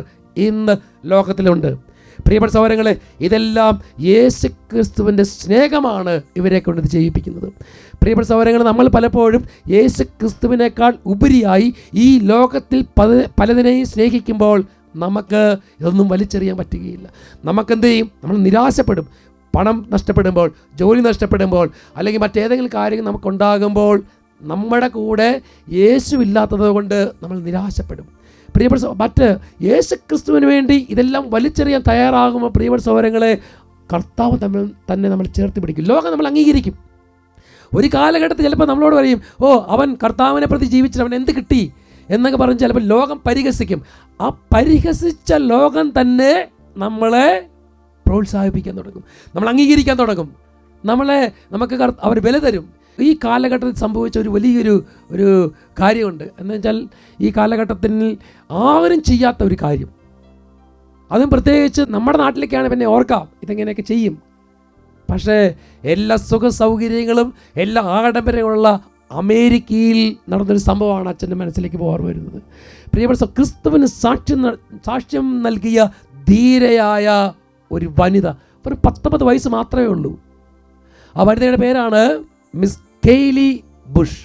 ഇന്ന് ലോകത്തിലുണ്ട്. പ്രിയപ്പെട്ട സഹോദരങ്ങളെ, ഇതെല്ലാം യേശുക്രിസ്തുവിൻ്റെ സ്നേഹമാണ് ഇവരെ കൊണ്ട് ഇത് ചെയ്യിപ്പിക്കുന്നത്. പ്രിയപ്പെട്ട സഹോദരങ്ങളെ, നമ്മൾ പലപ്പോഴും യേശുക്രിസ്തുവിനേക്കാൾ ഉപരിയായി ഈ ലോകത്തിൽ പലതിനെയും സ്നേഹിക്കുമ്പോൾ നമുക്ക് ഇതൊന്നും വലിച്ചെറിയാൻ പറ്റുകയില്ല. നമുക്കെന്ത് ചെയ്യും? നമ്മൾ നിരാശപ്പെടും. പണം നഷ്ടപ്പെടുമ്പോൾ, ജോലി നഷ്ടപ്പെടുമ്പോൾ, അല്ലെങ്കിൽ മറ്റേതെങ്കിലും കാര്യങ്ങൾ നമുക്കുണ്ടാകുമ്പോൾ നമ്മുടെ കൂടെ യേശു ഇല്ലാത്തത് കൊണ്ട് നമ്മൾ നിരാശപ്പെടും. പ്രിയപ്പെട്ട മറ്റ് യേശുക്രിസ്തുവിന് വേണ്ടി ഇതെല്ലാം വലിച്ചെറിയാൻ തയ്യാറാകുമ്പോൾ പ്രിയപ്പെട്ട സഹോദരങ്ങളെ, കർത്താവ് തന്നെ നമ്മൾ ചേർത്ത് പിടിക്കും. ലോകം നമ്മൾ അംഗീകരിക്കും. ഒരു കാലഘട്ടത്തിൽ ചിലപ്പോൾ നമ്മളോട് പറയും, ഓ അവൻ കർത്താവിനെ പ്രതി ജീവിച്ചിട്ട് അവൻ എന്ത് കിട്ടി എന്നൊക്കെ പറഞ്ഞ് ചിലപ്പോൾ ലോകം പരിഹസിക്കും. ആ പരിഹസിച്ച ലോകം തന്നെ നമ്മളെ പ്രോത്സാഹിപ്പിക്കാൻ തുടങ്ങും, നമ്മൾ അംഗീകരിക്കാൻ തുടങ്ങും, നമുക്ക് അവർ വില തരും. ഈ കാലഘട്ടത്തിൽ സംഭവിച്ച ഒരു വലിയൊരു കാര്യമുണ്ട്. എന്ന് വെച്ചാൽ ഈ കാലഘട്ടത്തിൽ ആരും ചെയ്യാത്ത ഒരു കാര്യം, അതും പ്രത്യേകിച്ച് നമ്മുടെ നാട്ടിലേക്കാണ് പിന്നെ ഓർക്കാം, ഇതെങ്ങനെയൊക്കെ ചെയ്യും. പക്ഷേ എല്ലാ സുഖ സൗകര്യങ്ങളും എല്ലാ ആഡംബരങ്ങളുള്ള അമേരിക്കയിൽ നടന്നൊരു സംഭവമാണ് അച്ഛൻ്റെ മനസ്സിലേക്ക് ഓർമ്മ വരുന്നത്. പ്രിയപ്പെട്ട ക്രിസ്തുവിന് സാക്ഷ്യം നൽകിയ ധീരയായ ഒരു വനിത, ഒരു 19 വയസ്സ് മാത്രമേ ഉള്ളൂ. ആ വനിതയുടെ പേരാണ് മിസ് കെയ്ലി ബുഷ്.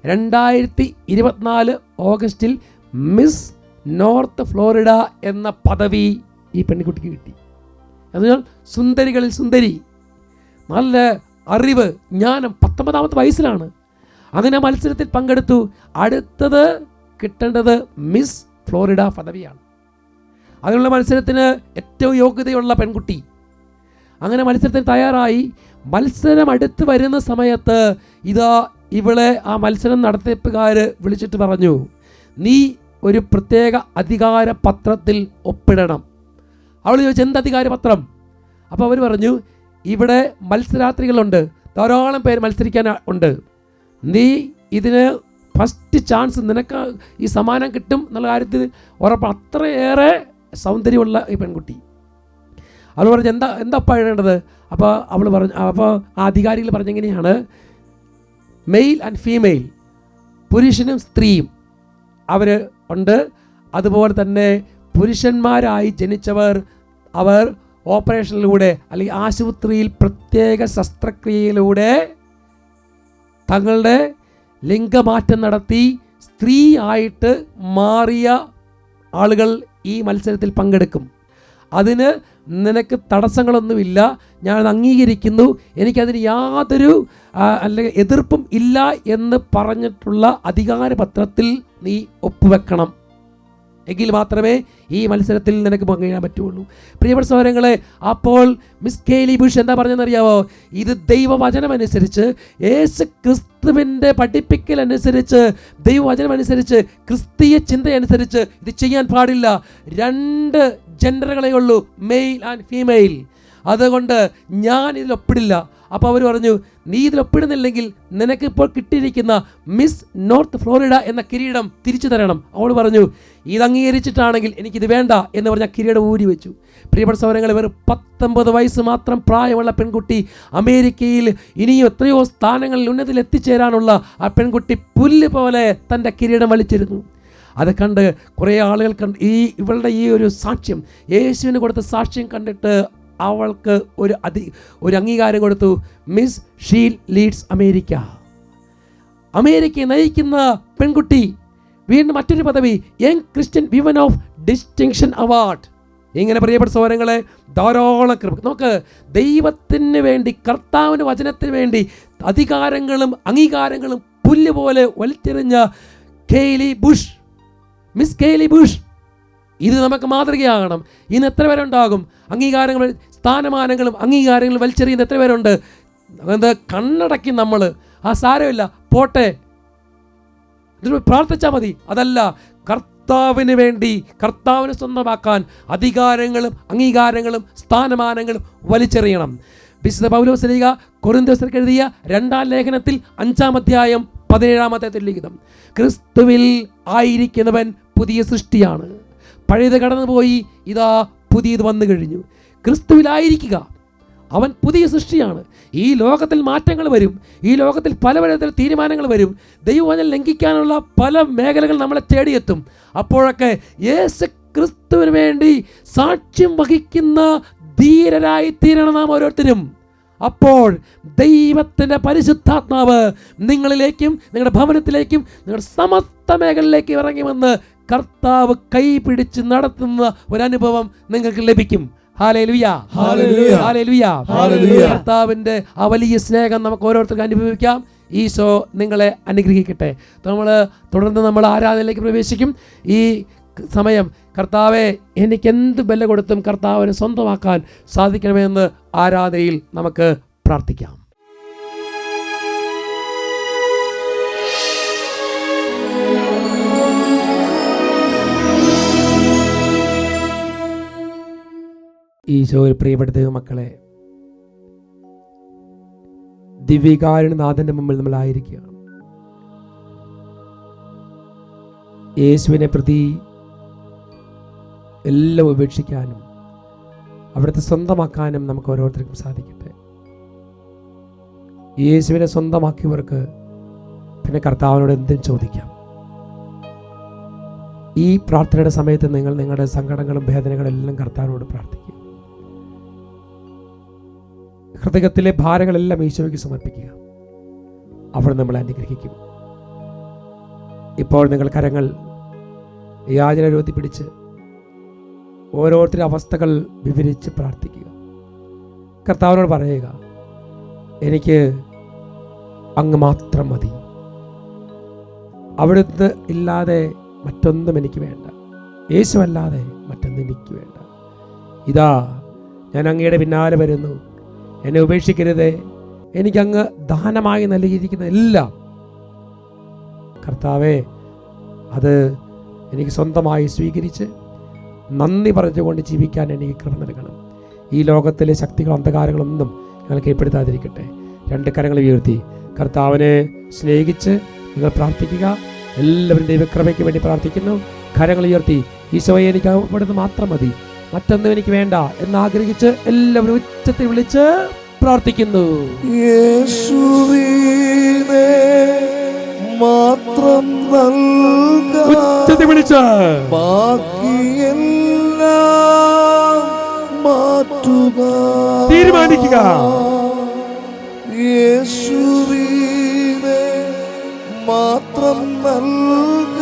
2024 ഓഗസ്റ്റിൽ മിസ് നോർത്ത് ഫ്ലോറിഡ എന്ന പദവി ഈ പെൺകുട്ടിക്ക് കിട്ടി. എന്നാൽ സുന്ദരികളിൽ സുന്ദരി, നല്ല അറിവ്, ജ്ഞാനം, 19ാമത്തെ വയസ്സിലാണ്. അങ്ങനെ മത്സരത്തിൽ പങ്കെടുത്തു. അടുത്തത് കിട്ടേണ്ടത് മിസ് ഫ്ലോറിഡ പദവിയാണ്. അതിനുള്ള മത്സരത്തിന് ഏറ്റവും യോഗ്യതയുള്ള പെൺകുട്ടി. അങ്ങനെ മത്സരത്തിന് തയ്യാറായി. മത്സരം അടുത്ത് വരുന്ന സമയത്ത് ഇവളെ ആ മത്സരം നടത്തിപ്പുകാർ വിളിച്ചിട്ട് പറഞ്ഞു, നീ ഒരു പ്രത്യേക അധികാര പത്രത്തിൽ ഒപ്പിടണം. അവൾ ചോദിച്ചു, എന്ത് അധികാരപത്രം? അപ്പോൾ അവർ പറഞ്ഞു, ഇവിടെ മത്സരാർത്ഥികളുണ്ട്, ധാരാളം പേര് മത്സരിക്കാൻ ഉണ്ട്, നീ ഇതിന് ഫസ്റ്റ് ചാൻസ്, നിനക്ക് ഈ സമ്മാനം കിട്ടും എന്നുള്ള കാര്യത്തിൽ ഉറപ്പ്. അത്രയേറെ സൗന്ദര്യമുള്ള ഈ പെൺകുട്ടി. അവൾ പറഞ്ഞു, എന്താ എഴുതേണ്ടത്? അപ്പോൾ അവൾ പറഞ്ഞു, അപ്പോൾ ആ അധികാരികൾ പറഞ്ഞെങ്ങനെയാണ്, മെയിൽ ആൻഡ് ഫീമെയിൽ, പുരുഷനും സ്ത്രീയും അവർ ഉണ്ട്. അതുപോലെ തന്നെ പുരുഷന്മാരായി ജനിച്ചവർ അവർ ഓപ്പറേഷനിലൂടെ അല്ലെങ്കിൽ ആശുപത്രിയിൽ പ്രത്യേക ശസ്ത്രക്രിയയിലൂടെ തങ്ങളുടെ ലിംഗമാറ്റം നടത്തി സ്ത്രീ ആയിട്ട് മാറിയ ആളുകൾ ഈ മത്സരത്തിൽ പങ്കെടുക്കും. അതിന് നിനക്ക് തടസ്സങ്ങളൊന്നുമില്ല, ഞാനത് അംഗീകരിക്കുന്നു, എനിക്കതിന് യാതൊരു അല്ലെങ്കിൽ എതിർപ്പും ഇല്ല എന്ന് പറഞ്ഞിട്ടുള്ള അധികാരപത്രത്തിൽ നീ ഒപ്പുവെക്കണം. എങ്കിൽ മാത്രമേ ഈ മത്സരത്തിൽ നിനക്ക് പങ്കെടുക്കാൻ പറ്റുള്ളൂ. പ്രിയപ്പെട്ട സഹോദരങ്ങളെ, അപ്പോൾ മിസ് കെയ്ലി ബുഷ് എന്താ പറഞ്ഞതെന്നറിയാവോ? ഇത് ദൈവവചനമനുസരിച്ച്, യേശു ക്രിസ്തുവിൻ്റെ പഠിപ്പിക്കൽ അനുസരിച്ച്, ദൈവവചനമനുസരിച്ച്, ക്രിസ്തീയ ചിന്തയനുസരിച്ച് ഇത് ചെയ്യാൻ പാടില്ല. 2 ജെൻഡറുകളേ ഉള്ളൂ, മെയിൽ ആൻഡ് ഫീമെയിൽ. അതുകൊണ്ട് ഞാൻ ഇതിൽ ഒപ്പിടില്ല. അപ്പോൾ അവർ പറഞ്ഞു, നീ ഇതിൽ ഒപ്പിടുന്നില്ലെങ്കിൽ നിനക്കിപ്പോൾ കിട്ടിയിരിക്കുന്ന മിസ് നോർത്ത് ഫ്ലോറിഡ എന്ന കിരീടം തിരിച്ചു തരണം. അവൾ പറഞ്ഞു, ഇത് അംഗീകരിച്ചിട്ടാണെങ്കിൽ എനിക്കിത് വേണ്ട എന്ന് പറഞ്ഞ കിരീടം ഊരി വെച്ചു. പ്രിയപ്പെട്ട സഹോദരങ്ങളെ, വെറും 19 വയസ്സ് മാത്രം പ്രായമുള്ള പെൺകുട്ടി, അമേരിക്കയിൽ ഇനിയും എത്രയോ സ്ഥാനങ്ങളിൽ ഉന്നതിൽ എത്തിച്ചേരാനുള്ള ആ പെൺകുട്ടി പുല്ല് പോലെ തൻ്റെ കിരീടം വലിച്ചിരുന്നു. അത് കണ്ട് കുറേ ആളുകൾ ഇവളുടെ ഈ ഒരു സാക്ഷ്യം, യേശുവിന് കൊടുത്ത സാക്ഷ്യം കണ്ടിട്ട് അവൾക്ക് ഒരു അംഗീകാരം കൊടുത്തു. Miss She Leads America. അമേരിക്കയെ നയിക്കുന്ന പെൺകുട്ടി. വീണ്ടും മറ്റൊരു പദവി, Young Christian Women of Distinction award. ഇങ്ങനെ പ്രിയപ്പെട്ട സഹോദരങ്ങളെ, ധാരാളം കൃപ. നമുക്ക് ദൈവത്തിന് വേണ്ടി, കർത്താവിൻ്റെ വചനത്തിന് വേണ്ടി അധികാരങ്ങളും അംഗീകാരങ്ങളും പുല്ല് പോലെ വലിച്ചെറിഞ്ഞ മിസ് കെയ്ലി ബുഷ്, ഇത് നമുക്ക് മാതൃകയാകണം. ഇന്ന് എത്ര പേരുണ്ടാകും അംഗീകാരങ്ങൾ, സ്ഥാനമാനങ്ങളും അംഗീകാരങ്ങളും വലിച്ചെറിയുന്ന എത്ര പേരുണ്ട്? കണ്ണടക്കി നമ്മൾ സാരമില്ല പോട്ടെ, പ്രാർത്ഥിച്ചാൽ മതി. അതല്ല, കർത്താവിന് വേണ്ടി, കർത്താവിനെ സ്വന്തമാക്കാൻ അധികാരങ്ങളും അംഗീകാരങ്ങളും സ്ഥാനമാനങ്ങളും വലിച്ചെറിയണം. വിശുദ്ധ പൗലോസ് ശ്ലീഹ കൊരിന്ത്യർക്ക് എഴുതിയ 2-ാം ലേഖനത്തിൽ 5-ാം അധ്യായം 17-ാമത്തെ ലിഖിതം, ക്രിസ്തുവിൽ ആയിരിക്കുന്നവൻ പുതിയ സൃഷ്ടിയാണ്, പഴയത് കടന്നുപോയി, ഇതാ പുതിയത് വന്നു കഴിഞ്ഞു. ക്രിസ്തുവിലായിരിക്കുക, അവൻ പുതിയ സൃഷ്ടിയാണ്. ഈ ലോകത്തിൽ മാറ്റങ്ങൾ വരും, ഈ ലോകത്തിൽ പല തരത്തിൽ തീരുമാനങ്ങൾ വരും, ദൈവവചനം ലംഘിക്കാനുള്ള പല മേഖലകൾ നമ്മളെ തേടിയെത്തും. അപ്പോഴൊക്കെ യേശു ക്രിസ്തുവിന് വേണ്ടി സാക്ഷ്യം വഹിക്കുന്ന ധീരരായി തീരണം നാം ഓരോരുത്തരും. അപ്പോൾ ദൈവത്തിൻ്റെ പരിശുദ്ധാത്മാവ് നിങ്ങളിലേക്കും നിങ്ങളുടെ ഭവനത്തിലേക്കും നിങ്ങളുടെ സമസ്ത മേഖലയിലേക്കും ഇറങ്ങി വന്ന് കർത്താവ് കൈ പിടിച്ച് നടത്തുന്ന ഒരനുഭവം നിങ്ങൾക്ക് ലഭിക്കും. ഹല്ലേലൂയ, ഹല്ലേലൂയ, ഹല്ലേലൂയ, ഹല്ലേലൂയ. കർത്താവിൻ്റെ ആ വലിയ സ്നേഹം നമുക്ക് ഓരോരുത്തർക്കും അനുഭവിക്കാം. ഈശോ നിങ്ങളെ അനുഗ്രഹിക്കട്ടെ. തുടർന്ന് നമ്മൾ ആരാധനയിലേക്ക് പ്രവേശിക്കും. ഈ സമയം കർത്താവെ, എനിക്ക് എന്ത് ബല കൊടുത്തും കർത്താവിനെ സ്വന്തമാക്കാൻ സാധിക്കണമെന്ന് ആരാധനയിൽ നമുക്ക് പ്രാർത്ഥിക്കാം. ഈശോയിൽ പ്രിയപ്പെട്ട ദൈവമക്കളെ, ദിവ്യകാരുണ്യനാഥന്റെ മുമ്പിൽ നമ്മളായിരിക്കുകയാണ്. യേശുവിനെ പ്രതി എല്ലാം ഉപേക്ഷിക്കാനും അവിടുത്തെ സ്വന്തമാക്കാനും നമുക്ക് ഓരോരുത്തർക്കും സാധിക്കട്ടെ. യേശുവിനെ സ്വന്തമാക്കിയവർക്ക് പിന്നെ കർത്താവിനോട് എന്തും ചോദിക്കാം. ഈ പ്രാർത്ഥനയുടെ സമയത്ത് നിങ്ങൾ നിങ്ങളുടെ സങ്കടങ്ങളും വേദനകളും എല്ലാം കർത്താവിനോട് പ്രാർത്ഥിക്കുക. ഹൃദയത്തിലെ ഭാരങ്ങളെല്ലാം ഈശോയ്ക്ക് സമർപ്പിക്കുക. അവർ നമ്മളെ അനുഗ്രഹിക്കും. ഇപ്പോൾ നിങ്ങൾ കരങ്ങൾ യാചന രോധി പിടിച്ച് ഓരോരുത്തരുടെ അവസ്ഥകൾ വിവരിച്ച് പ്രാർത്ഥിക്കുക. കർത്താവിനോട് പറയുക, എനിക്ക് അങ്ങ് മാത്രം മതി, അവിടുന്ന് ഇല്ലാതെ മറ്റൊന്നും എനിക്ക് വേണ്ട, യേശുവല്ലാതെ മറ്റൊന്നും എനിക്ക് വേണ്ട. ഇതാ ഞാൻ അങ്ങയുടെ പിന്നാലെ വരുന്നു, എന്നെ ഉപേക്ഷിക്കരുതേ. എനിക്കങ്ങ് ദാനമായി നൽകിയിരിക്കുന്ന എല്ലാം കർത്താവേ, അത് എനിക്ക് സ്വന്തമായി സ്വീകരിച്ച് നന്ദി പറഞ്ഞുകൊണ്ട് ജീവിക്കാൻ എനിക്ക് കൃപ നൽകണം. ഈ ലോകത്തിലെ ശക്തികളും അന്ധകാരങ്ങളൊന്നും ഞങ്ങൾ കീഴ്പ്പെടുത്താതിരിക്കട്ടെ. 2 കരങ്ങൾ ഉയർത്തി കർത്താവിനെ സ്നേഹിച്ച് നിങ്ങൾ പ്രാർത്ഥിക്കുക. എല്ലാവരും ദൈവകൃപയ്ക്ക് വേണ്ടി പ്രാർത്ഥിക്കുന്നു. കരങ്ങൾ ഉയർത്തി ഈശോയെ, എനിക്ക് അവിടുന്ന് മാത്രം മതി, മറ്റൊന്നും എനിക്ക് വേണ്ട എന്നാഗ്രഹിച്ച് എല്ലാവരും ഉച്ചത്തിൽ വിളിച്ച് പ്രാർത്ഥിക്കുന്നു. യേശുവിനെ മാത്രം ഉച്ചത്തിൽ വിളിച്ച് ബാക്കിയെല്ലാം മാറ്റുക തീരുമാനിക്കുക. യേശുവിനെ മാത്രം നൽകുക,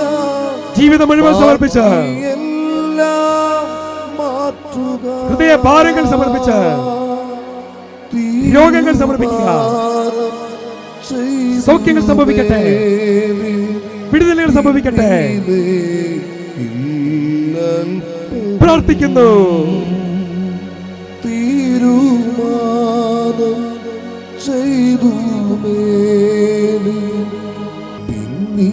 ജീവിതം മുഴുവൻ സമർപ്പിച്ച് മാറ്റുക, ഹൃദയ ഭാരങ്ങൾ സമർപ്പിച്ച് രോഗങ്ങൾ സമർപ്പിക്കുക. സൗഖ്യങ്ങൾ സംഭവിക്കട്ടെ, വിടുതലുകൾ സംഭവിക്കട്ടെ. പ്രാർത്ഥിക്കുന്നു. തീരുമാനം ചെയ്തു പിന്നീ